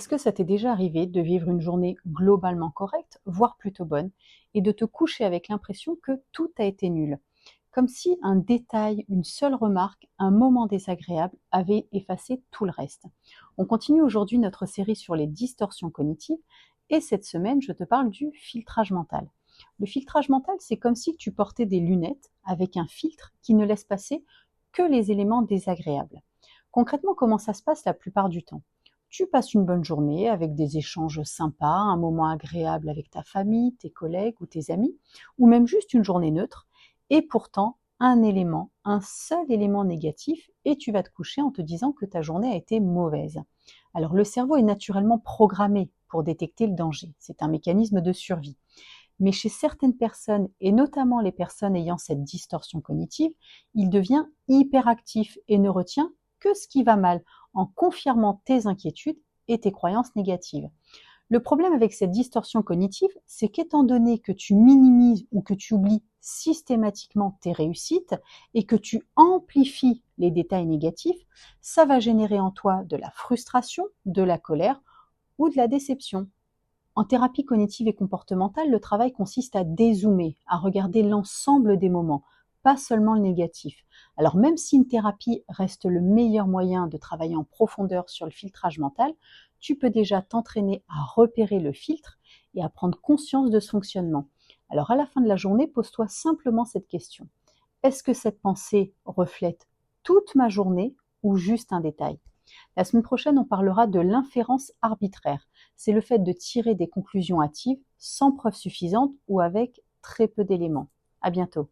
Est-ce que ça t'est déjà arrivé de vivre une journée globalement correcte, voire plutôt bonne, et de te coucher avec l'impression que tout a été nul? Comme si un détail, une seule remarque, un moment désagréable avait effacé tout le reste. On continue aujourd'hui notre série sur les distorsions cognitives et cette semaine, je te parle du filtrage mental. Le filtrage mental, c'est comme si tu portais des lunettes avec un filtre qui ne laisse passer que les éléments désagréables. Concrètement, comment ça se passe la plupart du temps? Tu passes une bonne journée avec des échanges sympas, un moment agréable avec ta famille, tes collègues ou tes amis, ou même juste une journée neutre, et pourtant un élément, un seul élément négatif, et tu vas te coucher en te disant que ta journée a été mauvaise. Alors le cerveau est naturellement programmé pour détecter le danger, c'est un mécanisme de survie. Mais chez certaines personnes, et notamment les personnes ayant cette distorsion cognitive, il devient hyperactif et ne retient que ce qui va mal, en confirmant tes inquiétudes et tes croyances négatives. Le problème avec cette distorsion cognitive, c'est qu'étant donné que tu minimises ou que tu oublies systématiquement tes réussites et que tu amplifies les détails négatifs, ça va générer en toi de la frustration, de la colère ou de la déception. En thérapie cognitive et comportementale, le travail consiste à dézoomer, à regarder l'ensemble des moments, pas seulement le négatif. Alors même si une thérapie reste le meilleur moyen de travailler en profondeur sur le filtrage mental, tu peux déjà t'entraîner à repérer le filtre et à prendre conscience de ce fonctionnement. Alors à la fin de la journée, pose-toi simplement cette question. Est-ce que cette pensée reflète toute ma journée ou juste un détail? La semaine prochaine, on parlera de l'inférence arbitraire. C'est le fait de tirer des conclusions hâtives sans preuve suffisante ou avec très peu d'éléments. À bientôt.